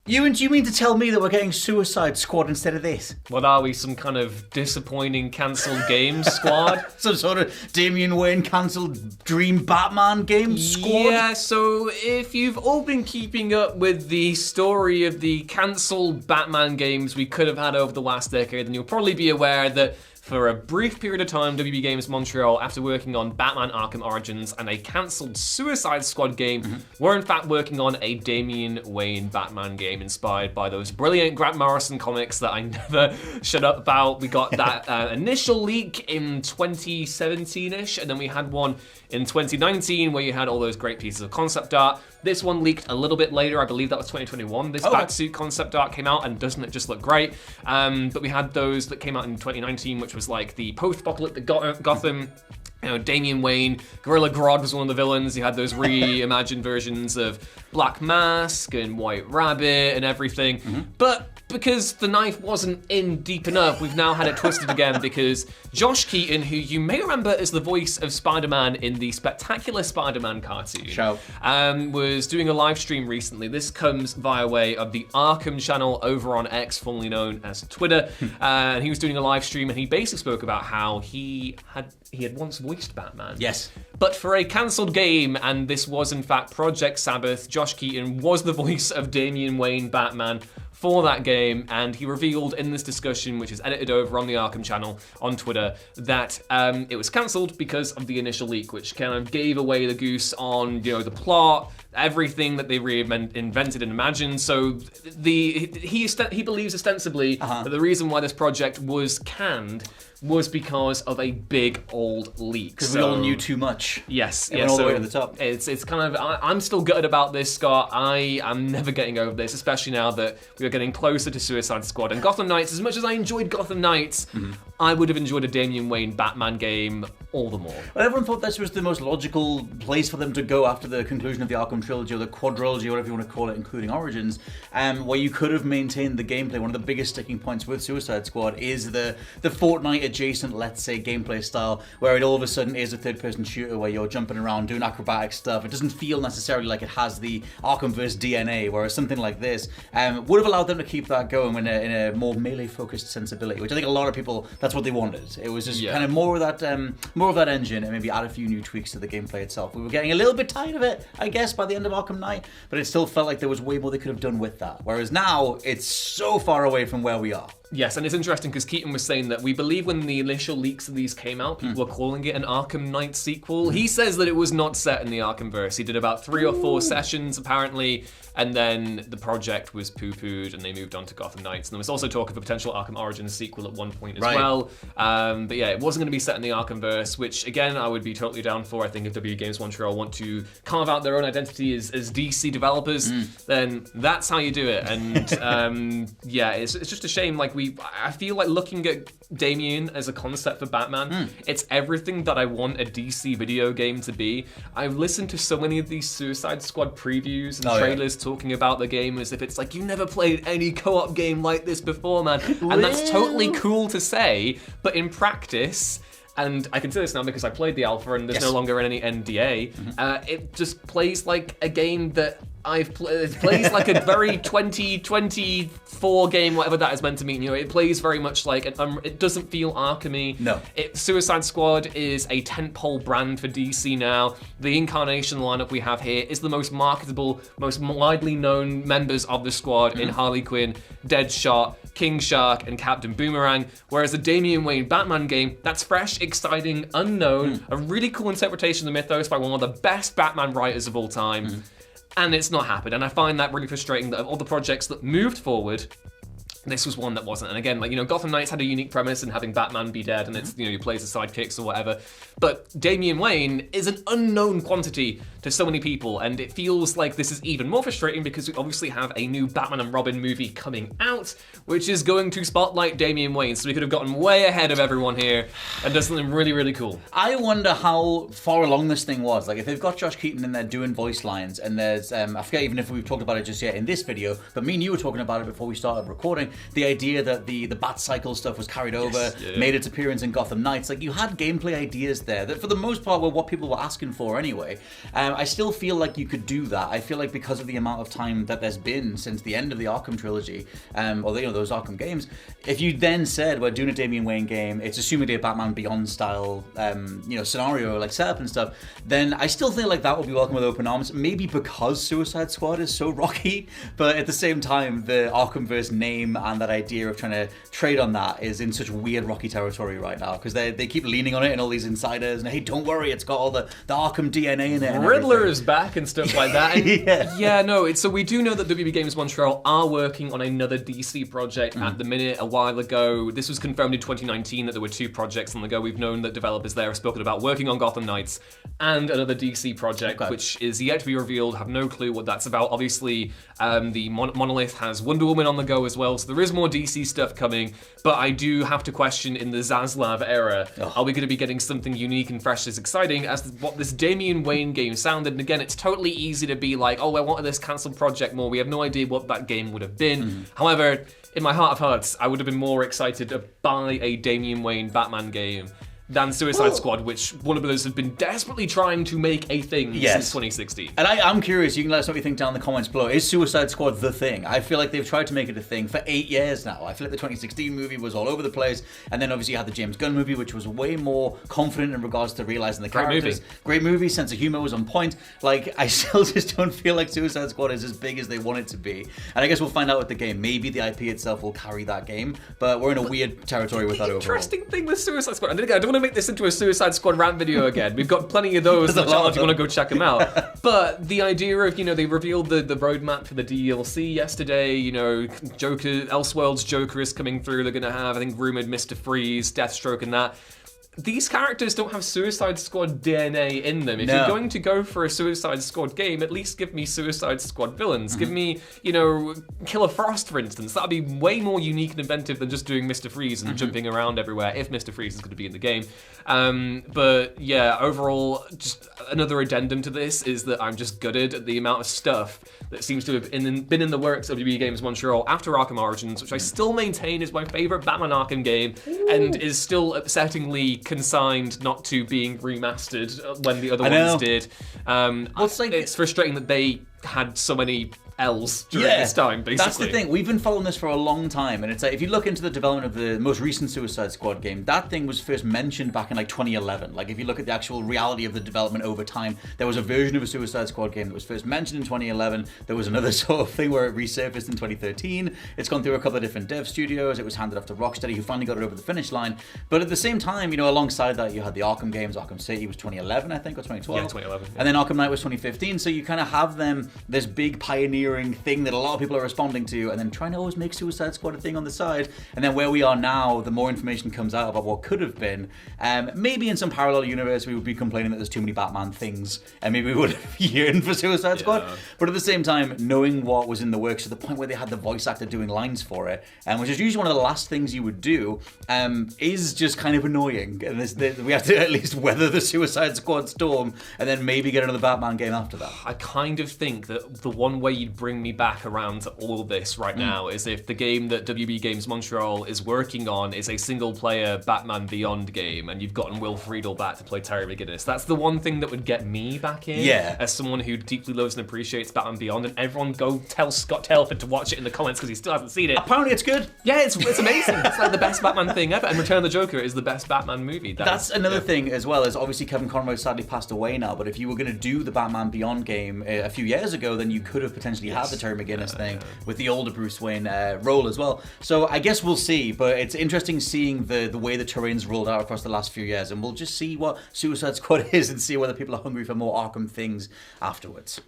You mean to tell me that we're getting Suicide Squad instead of this? What are we, some kind of disappointing cancelled games squad? Some sort of Damian Wayne cancelled Dream Batman game squad? Yeah, so if you've all been keeping up with the story of the cancelled Batman games we could have had over the last decade, then you'll probably be aware that for a brief period of time, WB Games Montreal, after working on Batman Arkham Origins and a cancelled Suicide Squad game, were in fact working on a Damian Wayne Batman game inspired by those brilliant Grant Morrison comics that I never shut up about. We got that initial leak in 2017-ish, and then we had one in 2019 where you had all those great pieces of concept art. This one leaked a little bit later, I believe that was 2021. This Batsuit concept art came out, and doesn't it just look great? But we had those that came out in 2019, which was like the post-apocalyptic Gotham. You know, Damian Wayne, Gorilla Grodd was one of the villains. You had those reimagined versions of Black Mask and White Rabbit and everything. But because the knife wasn't in deep enough, we've now had it twisted again because Josh Keaton, who you may remember as the voice of Spider-Man in the Spectacular Spider-Man cartoon, was doing a live stream recently. This comes via way of the Arkham channel over on X, formerly known as Twitter. And he was doing a live stream, and he basically spoke about how he had once voiced Batman. Yes. But for a cancelled game, and this was in fact Project Sabbath, Josh Keaton was the voice of Damian Wayne Batman for that game, and he revealed in this discussion, which is edited over on the Arkham channel on Twitter, that it was cancelled because of the initial leak, which kind of gave away the goose on, you know, the plot, everything that they invented and imagined. So he believes ostensibly that the reason why this project was canned was because of a big old leak. Because we all knew too much. Yes. It went all the way to the top. It's kind of, I'm still gutted about this, Scott. I am never getting over this, especially now that we are getting closer to Suicide Squad. And Gotham Knights, as much as I enjoyed Gotham Knights, I would have enjoyed a Damian Wayne Batman game all the more. Well, everyone thought this was the most logical place for them to go after the conclusion of the Arkham trilogy, or the quadrilogy, or whatever you want to call it, including Origins, where you could have maintained the gameplay. One of the biggest sticking points with Suicide Squad is the Fortnite adjacent, let's say, gameplay style, where it all of a sudden is a third-person shooter where you're jumping around doing acrobatic stuff. It doesn't feel necessarily like it has the Arkhamverse DNA, whereas something like this would have allowed them to keep that going in a more melee-focused sensibility, which I think a lot of people, that's what they wanted. It was just kind of more of that engine, and maybe add a few new tweaks to the gameplay itself. We were getting a little bit tired of it, I guess, by the end of Arkham Knight, but it still felt like there was way more they could have done with that. Whereas now, it's so far away from where we are. Yes, and it's interesting because Keaton was saying that we believe when the initial leaks of these came out, people were calling it an Arkham Knight sequel. He says that it was not set in the Arkhamverse. He did about 3 or 4 sessions, apparently, and then the project was poo-pooed and they moved on to Gotham Knights. And there was also talk of a potential Arkham Origins sequel at one point as well. But yeah, it wasn't going to be set in the Arkhamverse, which, again, I would be totally down for. I think if WB Games Montreal want to carve out their own identity as DC developers, then that's how you do it. And yeah, it's just a shame. Like, I feel like looking at Damian as a concept for Batman, it's everything that I want a DC video game to be. I've listened to so many of these Suicide Squad previews and trailers talking about the game as if it's like, you never played any co-op game like this before, man. And that's totally cool to say, but in practice, and I can say this now because I played the alpha and there's no longer any NDA, it just plays like a game that it plays like a very 2024 game, whatever that is meant to mean. You know, it plays very much like it doesn't feel Arkham-y. No. Suicide Squad is a tentpole brand for DC now. The Incarnation lineup we have here is the most marketable, most widely known members of the squad in Harley Quinn, Deadshot, King Shark, and Captain Boomerang. Whereas a Damian Wayne Batman game, that's fresh, exciting, unknown, a really cool interpretation of the mythos by one of the best Batman writers of all time. And it's not happened. And I find that really frustrating that of all the projects that moved forward, this was one that wasn't. And again, like, you know, Gotham Knights had a unique premise in having Batman be dead and it's, you know, you play as the sidekicks or whatever. But Damian Wayne is an unknown quantity to so many people, and it feels like this is even more frustrating because we obviously have a new Batman and Robin movie coming out, which is going to spotlight Damian Wayne. So we could have gotten way ahead of everyone here and done something really, really cool. I wonder how far along this thing was. Like, if they've got Josh Keaton in there doing voice lines, and there's, I forget even if we've talked about it just yet in this video, but me and you were talking about it before we started recording, the idea that the Bat Cycle stuff was carried over, made its appearance in Gotham Knights. Like, you had gameplay ideas there that for the most part were what people were asking for anyway. I still feel like you could do that. I feel like because of the amount of time that there's been since the end of the Arkham trilogy, or those Arkham games, if you then said we're doing a Damian Wayne game, it's assuming a Batman Beyond style, scenario like setup and stuff, then I still feel like that will be welcome with open arms. Maybe because Suicide Squad is so rocky, but at the same time, the Arkhamverse name and that idea of trying to trade on that is in such weird rocky territory right now because they keep leaning on it and all these insiders and hey, don't worry, it's got all the Arkham DNA in it. And Riddler is back and stuff like that. And so we do know that WB Games Montreal are working on another DC project at the minute. A while ago, this was confirmed in 2019 that there were 2 projects on the go. We've known that developers there have spoken about working on Gotham Knights and another DC project, which is yet to be revealed. Have no clue what that's about. Obviously, the Monolith has Wonder Woman on the go as well, so there is more DC stuff coming. But I do have to question, in the Zaslav era, are we going to be getting something unique and fresh as exciting as what this Damian Wayne game sounded? And again, it's totally easy to be like, oh, I wanted this cancelled project more. We have no idea what that game would have been. However, in my heart of hearts, I would have been more excited to buy a Damian Wayne Batman game than Suicide Squad, which Warner Brothers have been desperately trying to make a thing since 2016. And I'm curious, you can let us know what you think down in the comments below. Is Suicide Squad the thing? I feel like they've tried to make it a thing for 8 years now. I feel like the 2016 movie was all over the place, and then obviously you had the James Gunn movie, which was way more confident in regards to realizing the characters. Great movie, sense of humor was on point. Like, I still just don't feel like Suicide Squad is as big as they want it to be. And I guess we'll find out with the game. Maybe the IP itself will carry that game, but we're in a weird territory with that overall. The interesting thing with Suicide Squad, and again, I don't want to make this into a Suicide Squad rant video again. We've got plenty of those on the channel if you want to go check them out. But the idea of, they revealed the roadmap for the DLC yesterday. Joker, Elseworlds Joker is coming through. They're going to have, I think, rumored Mr. Freeze, Deathstroke, and that. These characters don't have Suicide Squad DNA in them. If you're going to go for a Suicide Squad game, at least give me Suicide Squad villains. Give me, Killer Frost, for instance. That'd be way more unique and inventive than just doing Mr. Freeze and jumping around everywhere, if Mr. Freeze is going to be in the game. But yeah, overall, just another addendum to this is that I'm just gutted at the amount of stuff that seems to have been in the works of WB Games Montreal after Arkham Origins, which I still maintain is my favorite Batman Arkham game, and is still upsettingly consigned not to being remastered when the other ones did. It's frustrating that they had so many L's during this time, basically. That's the thing. We've been following this for a long time, and it's like, if you look into the development of the most recent Suicide Squad game, that thing was first mentioned back in 2011. Like, if you look at the actual reality of the development over time, there was a version of a Suicide Squad game that was first mentioned in 2011. There was another sort of thing where it resurfaced in 2013. It's gone through a couple of different dev studios. It was handed off to Rocksteady, who finally got it over the finish line. But at the same time, alongside that, you had the Arkham games. Arkham City was 2011, I think, or 2012. Yeah, 2011. And then Arkham Knight was 2015. So you kind of have this big pioneering thing that a lot of people are responding to, and then trying to always make Suicide Squad a thing on the side. And then where we are now, the more information comes out about what could have been. Maybe in some parallel universe, we would be complaining that there's too many Batman things, and maybe we would yearn for Suicide Squad. But at the same time, knowing what was in the works to the point where they had the voice actor doing lines for it, which is usually one of the last things you would do, is just kind of annoying. And we have to at least weather the Suicide Squad storm, and then maybe get another Batman game after that. I kind of think that the one way you'd bring me back around to all of this right now is if the game that WB Games Montreal is working on is a single-player Batman Beyond game, and you've gotten Will Friedle back to play Terry McGinnis. That's the one thing that would get me back in, as someone who deeply loves and appreciates Batman Beyond. And everyone go tell Scott Telford to watch it in the comments because he still hasn't seen it. Apparently it's good. Yeah, it's amazing. It's like the best Batman thing ever. And Return of the Joker is the best Batman movie. That's another thing as well, is obviously Kevin Conroy sadly passed away now, but if you were going to do the Batman Beyond game a few years ago, then you could have potentially had the Terry McGinnis thing with the older Bruce Wayne role as well. So I guess we'll see, but it's interesting seeing the way the terrain's rolled out across the last few years, and we'll just see what Suicide Squad is and see whether people are hungry for more Arkham things afterwards.